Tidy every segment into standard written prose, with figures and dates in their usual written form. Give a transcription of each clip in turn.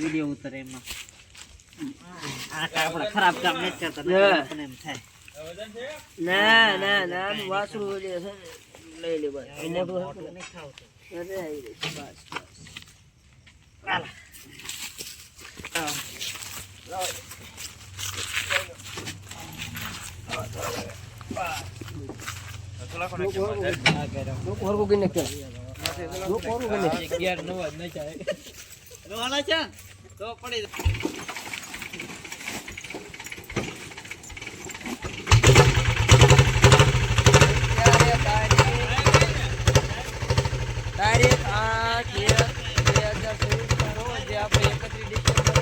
Video ઉતરે એમાં આ આપણે ખરાબ કામ નથી કરતા પણ એમ થાય ના ના ના વાસું લઈ લે બસ મોટું નહીં ખાવતો અરે આવી રે બસ બસ ચાલો તારીખ 8/1/2024 રોજ આપણે 31 ડિસેમ્બર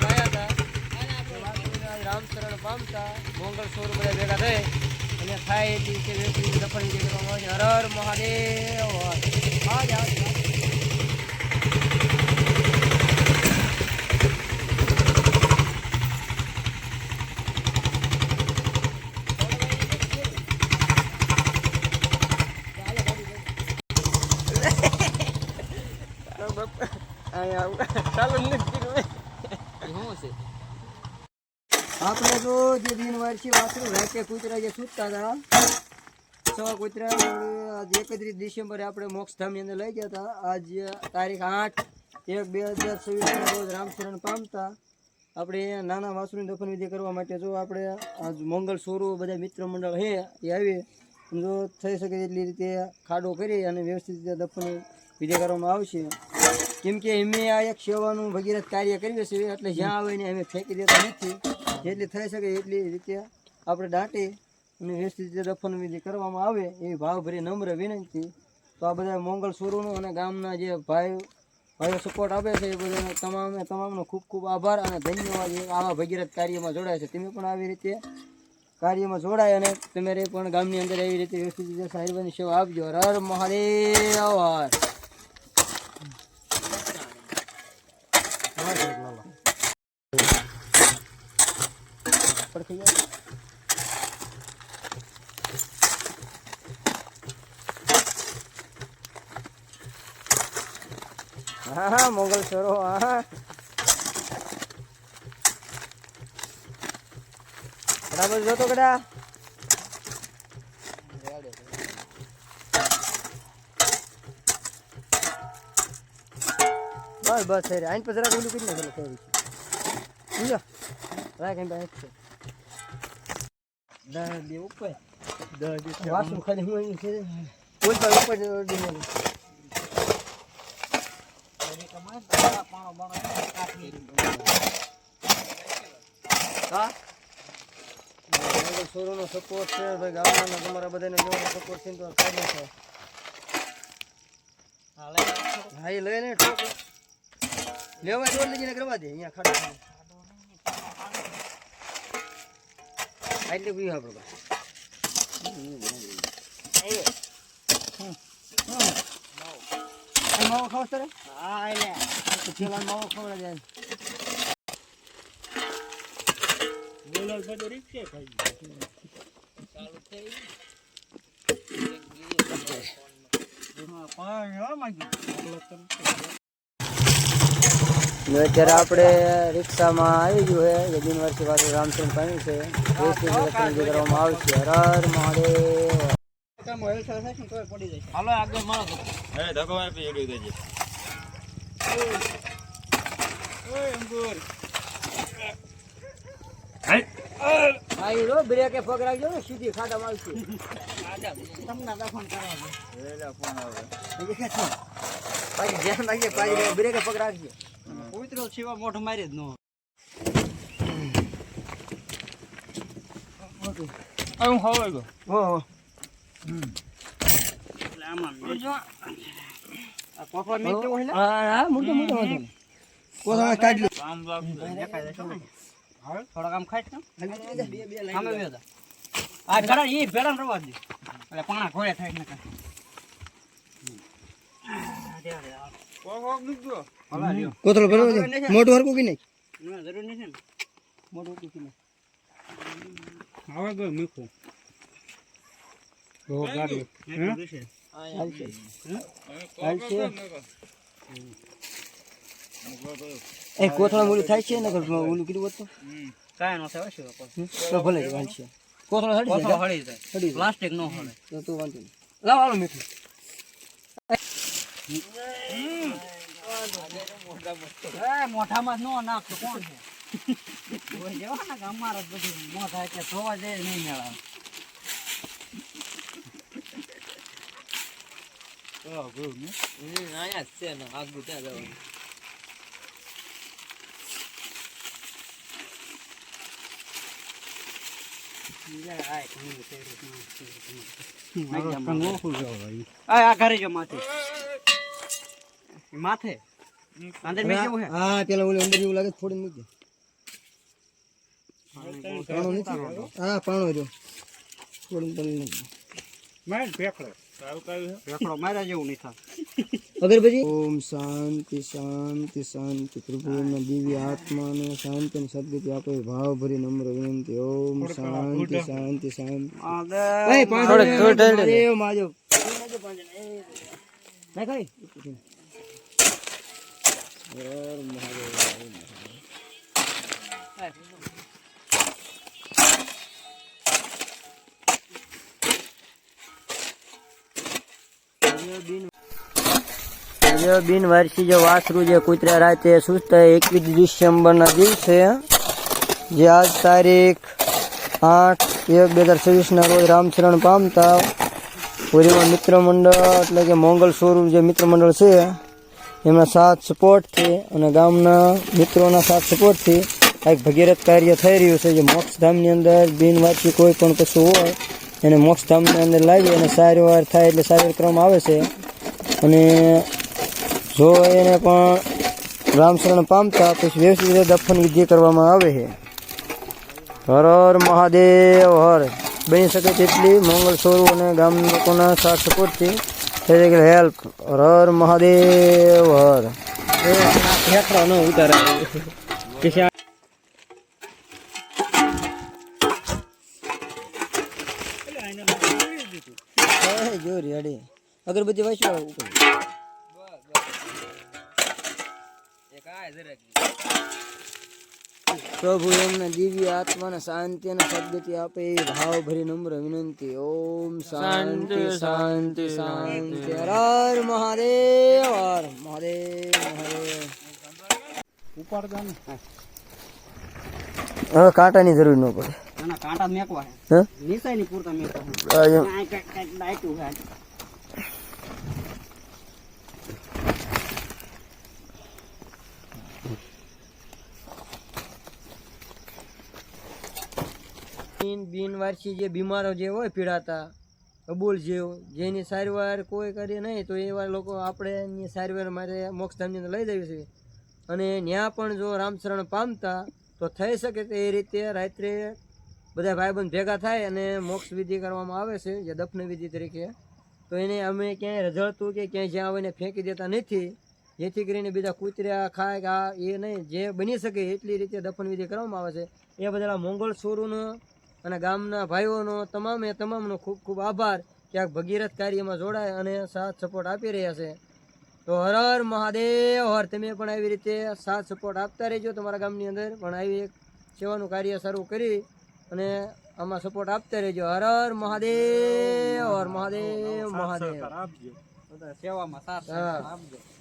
લાયા હતા રામચરણ પામતા મોંગલ સ્વરૂપ બધા ભેગા થઈ અને થાય એટલી કે દફન કરવામાં આવે છે. હર હર મહાદેવ. આપણે તો જે દિનવારસી વાસરું રાતે કૂતરા જે છૂટતા હતા 6 કૂતરા 31 ડિસેમ્બરે આપણે મોક્ષધામની અંદર લઈ ગયા હતા. આજ તારીખ 8/1/2024 રોજ રામચરણ પામતા આપણે નાના વાસરુની દફન વિધિ કરવા માટે જો આપણે આજ મંગળ સોરું બધા મિત્ર મંડળ છે એ આવી જો થઈ શકે એટલી રીતે ખાડો કરી અને વ્યવસ્થિત રીતે દફન વિધિ કરવામાં આવશે. કેમ કે અમે આ એક સેવાનું ભગીરથ કાર્ય કરીએ છીએ એટલે જ્યાં આવે ને અમે ફેંકી દેતા નથી. જેટલી થઈ શકે એટલી રીતે આપણે દાટી અને વ્યવસ્થિત રીતે દફન વિધિ કરવામાં આવે એવી ભાવભરી નમ્ર વિનંતી. તો આ બધા મંગળ સોરુનો અને ગામના જે ભાઈઓ સપોર્ટ આપે છે એ બધાને તમામનો ખૂબ ખૂબ આભાર અને ધન્યવાદ. આવા ભગીરથ કાર્યમાં જોડાય છે. તમે પણ આવી રીતે કાર્યમાં જોડાય અને તમારે પણ ગામની અંદર એવી રીતે વ્યવસ્થિત રીતે સાહેબની સેવા આપજો. હર હર મહાદેવ. હા મોગલ સરો હા બરાબર જોતો કડા બસ બસ થઈ રહ્યા. આઈને પછી રાખ ઓલું કરી નાખેલું થઈ રહ્યું રાખ એમ બાઈક છે 10 બે ઉપર 10 વાસુ ખાલી હું અહીં છે કોઈ પર ઉપર દીધેલું હા સોરોનો સપોર્ટ છે ભાઈ. ગામના તમારા બધાને જોવાનો સપોર્ટ છે તો કાર્ય થાય. હા એ લઈને લેવા જોડ લઈને કરવા દે અહીંયા ખાડા એટલે બી આપણે માવો ખાવ સર હા એટલે છેલ્લા માવો ખવડા જાય બોલાલ બધું રીક્ષે ખાઈ ચાલુ થઈ અત્યારે આપણે રિક્ષામાં આવી ગયું છે. દિનવારસી પાછું રામચંદ્ર પાણી છે કરવામાં આવશે. હર હર મહાદેવ. હાલો આગળ મારો ધક્કો આપી એડું દેજે ભાઈ રો બ્રેકે પગ રાખજો ને સીધી ખાડામાં આવશે. તમને દફન કરવા ફોન આવે પાછી ધ્યાન રાખજે. પાછી બ્રેકે પગ રાખજો. કૂતરો છેવા મોઢ મારી જ ન હું હવે ગયો હો એટલે આમાં જો આ કોફા મીઠો હોય ને હા મોટો મોટો હતો કોથળા કાઢ લો આમ દેખાય છે હવે થોડા કામ ખાઈ ને બે સામે બે હતા આ ઘડા ઈ ભેડા રવા દે એટલે પાણા ઘોડે થાય ને કાઈ કોથળો ભરો મોટું હરકું કે નહીં ના જરૂર નથી ને મોટું હરકું કે નહીં હવે ગયો મીઠું ઓ ગાડી હાલશે એ કોથળા ઓલું થાય છે ને ઓલું કીધું હોત તો કાંઈ ન થાય શું તો ભલે જ વાંચશે કોથળા હળી કોથળો જાય હળી જાય હળી જાય પ્લાસ્ટિક ન હળે તો વાંધો નહીં લાવ આલો મીઠું મોઢામાં નો નાખતો કોણ છે કોઈ જેવા ને કે અમારા જ બધું મોઢા એટલે ધોવા જાય નહીં મેળા આયા જ છે ને આગળ ત્યાં જવાનું આ ઘરે જો માથે માથે અંદર મેં કેવું હે હા પેલા ઓલી અંદર એવું લાગે થોડી મૂકી પાણો નથી હા પાણો રહ્યો થોડી તળી નાખજો રેખડો મારા જેવું નહીં થાય અગરબત્તી ઓમ શાંતિ શાંતિ શાંતિ પ્રભુ એમના દિવ્ય આત્માને શાંતિ અને સદગતિ આપે ભાવ ભરી નમ્ર વિનંતી ઓમ શાંતિ શાંતિ શાંતિ મહાદેવ માજો બિનવારસી જે વાસરું જે કૂતરા રાતે સુસ્ત 21 ડિસેમ્બરના દિવસે જે આજ તારીખ 8/1/2026 ના રોજ રામશરણ પામતા પૂરીમાં મિત્ર મંડળ એટલે કે મોંગલ સ્વરૂપ જે મિત્ર મંડળ છે એમના સાથ સપોર્ટથી અને ગામના મિત્રોના સાથ સપોર્ટથી આ એક ભગીરથ કાર્ય થઈ રહ્યું છે જે મોક્ષધામની અંદર બિનવારસી કોઈ પણ પશુ હોય એને મોક્ષધામની અંદર લાવી અને સારવાર થાય એટલે સારવાર કરવામાં આવે છે અને જો એને પણ રામશરણ પામતા પછી વ્યવસ્થિત રીતે દફન વિધિ કરવામાં આવે છે હર હર મહાદેવ હર બની શકે તેટલી મંગળ સ્વરૂપ અને ગામ લોકોના સાથ સપોર્ટથી થઈ શકે હેલ્પ હર હર મહાદેવ હર ન ઉતારે જો રેડી અગરબત્તી વાંચ્યું ઉપર પ્રભુ એમના દિવ્ય આત્માને શાંતિ અને સદગતિ આપે એ ભાવ ભરી નમ્ર વિનંતી ઓમ શાંતિ શાંતિ શાંતિ હર હર મહાદેવ હર મહાદેવ મહાદેવ હવે કાંટાની જરૂર ન પડે ના કાંટા મેકવા હે નિસાય ની પૂરતા મેકવા કઈક ડાયટું હે બિનવારસી જે બીમારો જે હોય પીડાતા અબોલ જેવો જેની સારવાર કોઈ કરે નહીં તો એવા લોકો આપણે એની સારવાર માટે મોક્ષધામની અંદર લઈ જઈએ છીએ અને ત્યાં પણ જો રામશરણ પામતા તો થઈ શકે તો એ રીતે રાત્રે બધા ભાઈબંધ ભેગા થાય અને મોક્ષ વિધિ કરવામાં આવે છે જે દફન વિધિ તરીકે તો એને અમે ક્યાંય રઝળતું કે ક્યાંય જ્યાં હોય એને ફેંકી દેતા નથી જેથી કરીને બીજા કૂતરા ખાય કે આ એ નહીં જે બની શકે એટલી રીતે દફન વિધિ કરવામાં આવે છે એ બધા મોંગલ સોરુનો અને ગામના ભાઈઓનો તમામનો ખૂબ ખૂબ આભાર કે આ ભગીરથ કાર્યમાં જોડાય અને સાથ સપોર્ટ આપી રહ્યા છે તો હર હર મહાદેવ હર તમે પણ આવી રીતે સાથ સપોર્ટ આપતા રહેજો તમારા ગામની અંદર પણ આવી એક સેવાનું કાર્ય શરૂ કરી અને આમાં સપોર્ટ આપતા રહેજો હર હર મહાદેવ હર મહાદેવ મહાદેવ સેવામાં સાથ આપજો